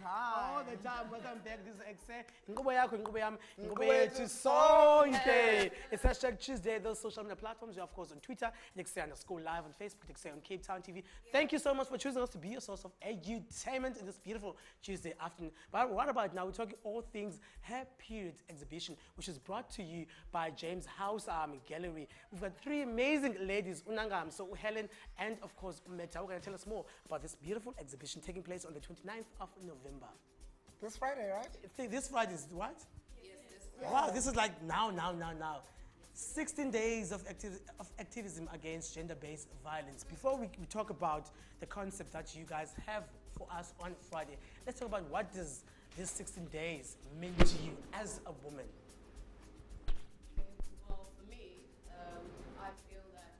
All the time. Welcome back. This is Ekse. It's hashtag Tuesday. Those social media platforms. You're of course on Twitter, Ekse_live on Facebook, Ekse on Cape Town TV. Thank you so much for choosing us to be your source of edutainment in this beautiful Tuesday afternoon. But what about now? We're talking all things Hair Periods exhibition, which is brought to you by James House Gallery. We've got three amazing ladies, Unangam, so Helen, and of course Meta. Who are going to tell us more about this beautiful exhibition taking place on the 29th of November. This Friday, right? This Friday is what? Yes, this Friday. Wow, this is like now. 16 days of activism against gender-based violence. Before we talk about the concept that you guys have for us on Friday, let's talk about what does this 16 days mean to you as a woman? Well, for me, I feel that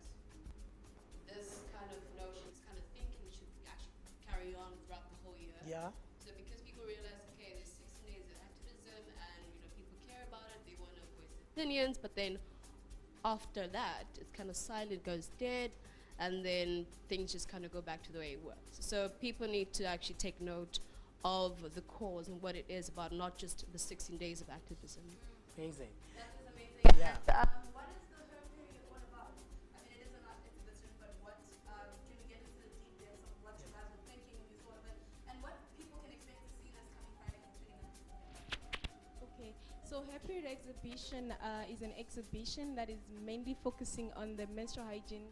this kind of notion, this kind of thinking should actually carry on throughout the whole year. Yeah. So because people realize, okay, there's 16 days of activism and people care about it, they want to voice their opinions, but then after that, it's kind of silent, goes dead, and then things just kind of go back to the way it was. So people need to actually take note of the cause and what it is about, not just the 16 days of activism. Amazing. That is amazing. Yeah. And, what is the Hair Period all about? I mean, it is an art exhibition, but what can we get into the details of what you guys were thinking when you thought of it, and what people can expect to see this coming Friday on 29th? Okay, so Hair Period exhibition is an exhibition that is mainly focusing on the menstrual hygiene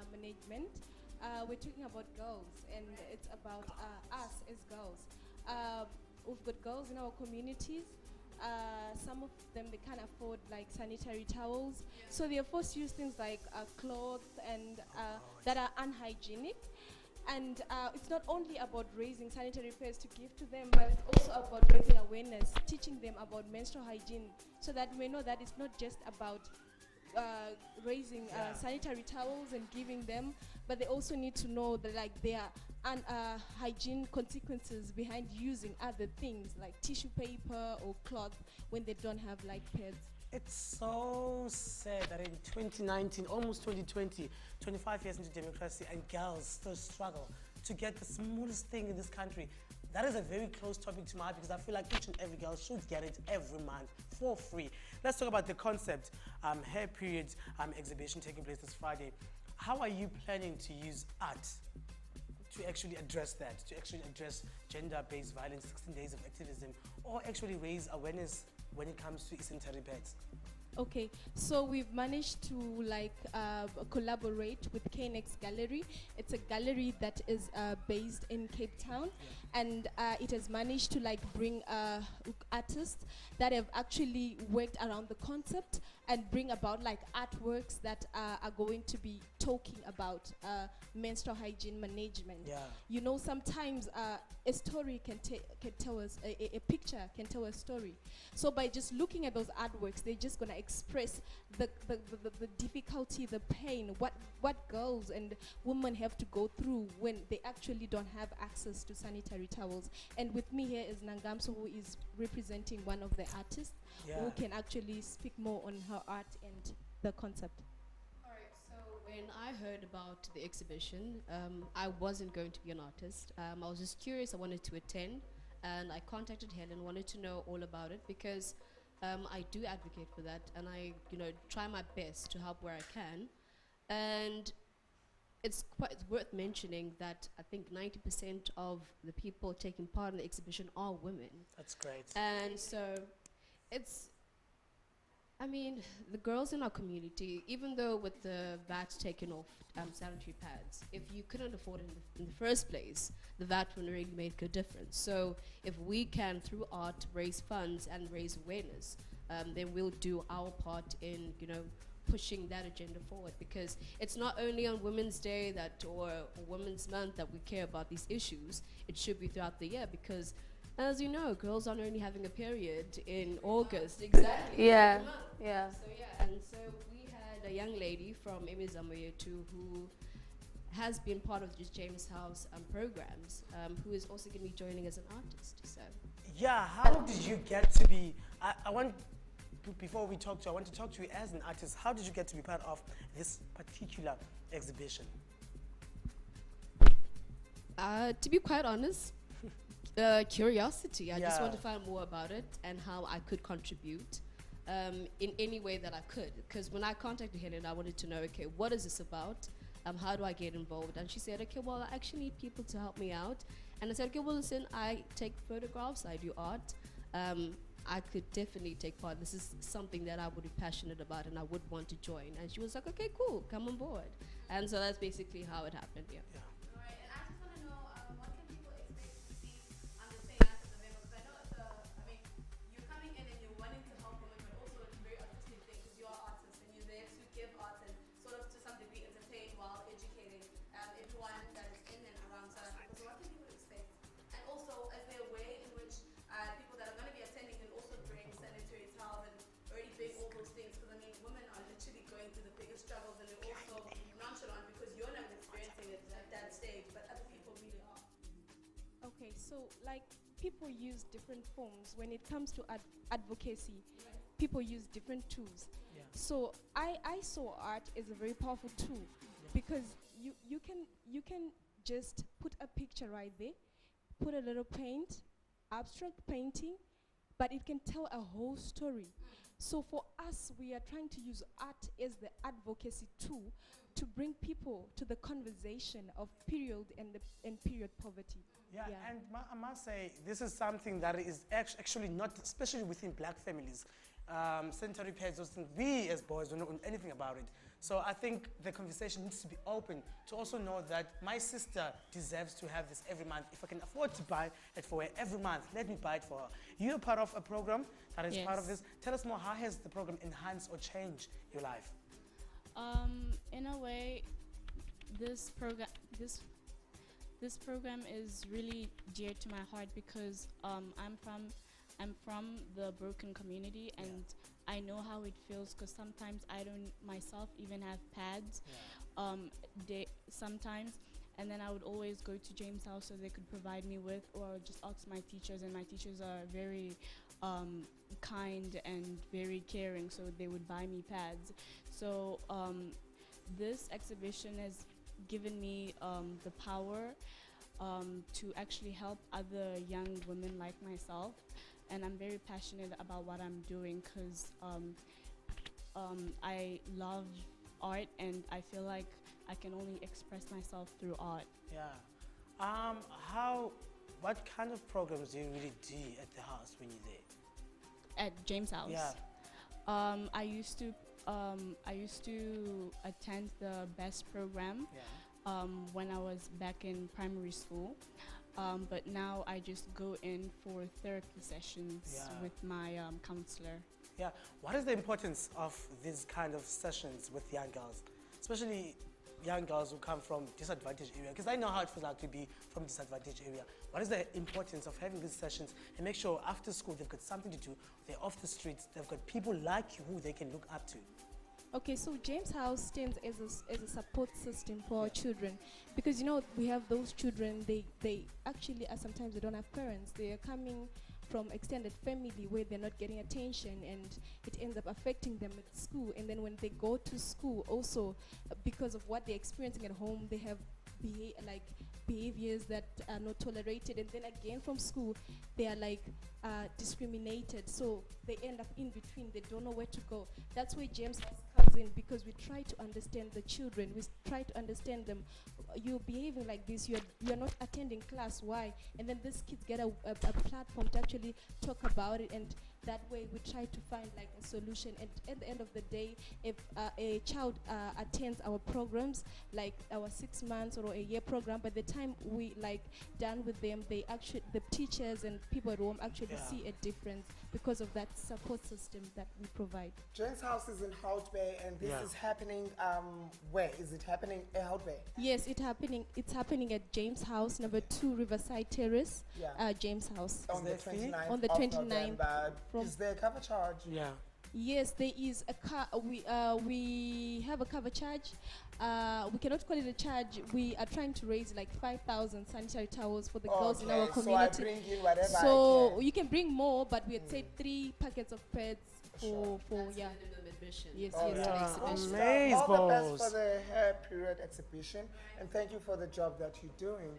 management. We're talking about girls, and it's about us as girls. We've got girls in our communities. Some of them, they can't afford like sanitary towels, so they are forced to use things like clothes and that are unhygienic. And it's not only about raising sanitary pads to give to them, but it's also about raising awareness, teaching them about menstrual hygiene, so that we know that it's not just about raising sanitary towels and giving them, but they also need to know that like there are hygiene consequences behind using other things like tissue paper or cloth when they don't have like pads. It's so sad that in 2019, almost 2020, 25 years into democracy, and girls still struggle to get the smallest thing in this country. That is a very close topic to my heart because I feel like each and every girl should get it every month for free. Let's talk about the concept, Hair Periods exhibition taking place this Friday. How are you planning to use art to actually address that, to actually address gender-based violence, 16 days of activism, or actually raise awareness when it comes to sanitary pads? Okay, so we've managed to like collaborate with KNX Gallery. It's a gallery that is based in Cape Town, and it has managed to like bring artists that have actually worked around the concept and bring about like artworks that are going to be talking about menstrual hygiene management. Yeah. You know, sometimes a story can tell us, a picture can tell a story. So by just looking at those artworks, they're just gonna express the difficulty, the pain, what girls and women have to go through when they actually don't have access to sanitary towels. And with me here is Nangamso, who is representing one of the artists, who can actually speak more on her art and the concept. Alright, so when I heard about the exhibition, I wasn't going to be an artist. I was just curious, I wanted to attend, and I contacted Helen, wanted to know all about it because I do advocate for that, and I try my best to help where I can. And it's worth mentioning that I think 90% of the people taking part in the exhibition are women. That's great. And so I mean, the girls in our community, even though with the VAT taken off sanitary pads, if you couldn't afford it in the first place, the VAT wouldn't really make a difference. So if we can, through art, raise funds and raise awareness, then we'll do our part in, pushing that agenda forward, because it's not only on Women's Day or Women's Month that we care about these issues. It should be throughout the year, because as you know, girls aren't only having a period in August. Exactly. Yeah. Yeah. So and so we had a young lady from Emizamoyetu who has been part of the James House programs, who is also going to be joining as an artist. So. Yeah, how did you get to be, before we talk to you, I want to talk to you as an artist. How did you get to be part of this particular exhibition? To be quite honest, Curiosity. I just want Yeah. to find more about it and how I could contribute in any way that I could. Because when I contacted Helen, I wanted to know, okay, what is this about? How do I get involved? And she said, okay, well, I actually need people to help me out. And I said, okay, well, listen, I take photographs, I do art. I could definitely take part. This is something that I would be passionate about and I would want to join. And she was like, okay, cool, come on board. And so that's basically how it happened, yeah. Yeah. Alright, and I just want to know what can people expect to see on the same night of November? Because I know it's I mean, you're coming in and you're wanting to help women, but also it's a very artistic thing because you are artists and you're there to give art and sort of to some degree entertain while educating everyone that is in and around South Africa. So what can people expect? And also, is there a way in which people that are going to be attending can also bring sanitary towels and already bring all those things? Because I mean, women are literally going through the biggest struggles and they're also nonchalant because you're not experiencing it at that stage, but other people really are. Okay, so like people use different forms when it comes to advocacy. People use different tools. Yeah. So I saw art as a very powerful tool because you can just put a picture right there, put a little paint, abstract painting, but it can tell a whole story. So for us, we are trying to use art as the advocacy tool to bring people to the conversation of period and period poverty. Yeah, Yeah. and I must say, this is something that is actually not, especially within black families. Sanitary pads, those things, we as boys don't know anything about it. So I think the conversation needs to be open to also know that my sister deserves to have this every month. If I can afford to buy it for her every month, let me buy it for her. You're part of a program that is part of this. Tell us more, how has the program enhanced or changed your life? In a way, this program is really dear to my heart because I'm from the broken community and I know how it feels because sometimes I don't myself even have pads. Sometimes, and then I would always go to James' house so they could provide me with, or just ask my teachers, and my teachers are very kind and very caring, so they would buy me pads. So this exhibition has given me the power to actually help other young women like myself, and I'm very passionate about what I'm doing because I love art and I feel like I can only express myself through art. Yeah. What kind of programs do you really do at the house when you're there? At James' house. Yeah. I used to attend the BEST program when I was back in primary school, but now I just go in for therapy sessions with my counselor. Yeah. What is the importance of these kind of sessions with young girls, especially young girls who come from disadvantaged area? Because I know how it feels like to be from disadvantaged area. What is the importance of having these sessions and make sure after school they've got something to do, they're off the streets, they've got people like you who they can look up to? Okay, so James House stands as a support system for our children because you know we have those children, they actually sometimes they don't have parents. They are coming from extended family where they're not getting attention and it ends up affecting them at school, and then when they go to school also because of what they're experiencing at home, they have behaviors that are not tolerated, and then again from school they are discriminated, so they end up in between, they don't know where to go. That's where James House comes in because we try to understand the children, we try to understand them. You're behaving like this, you're not attending class, why? And then these kids get a platform to actually talk about it, and that way we try to find a solution. And at the end of the day, if a child attends our programs, like our 6 months or a year program, by the time we done with them, the teachers and people at home actually see a difference because of that support system that we provide. James House is in Hout Bay, and this is happening. Where is it happening? Hout Bay. Yes, it's happening at James House, number 2 Riverside Terrace. James House. On the 29th. On the of 29th. November. Is there a cover charge? Yeah. Yes, there is a we have a cover charge. We cannot call it a charge. We are trying to raise 5,000 sanitary towels for the girls in our community. So I bring in whatever So I can. you can bring more, but we had said 3 packets of pads for That's yeah. minimum admission. Yes, All yes, right. to the exhibition. Amaze All the best balls. for the hair period exhibition, and thank you for the job that you're doing.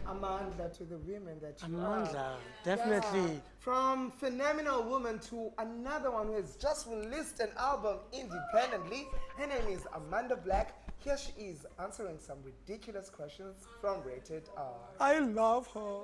Amandla to the women that you Amandla, are. definitely. Yeah. From phenomenal woman to another one who has just released an album independently. Her name is Amanda Black. Here she is answering some ridiculous questions from Rated R. I love her.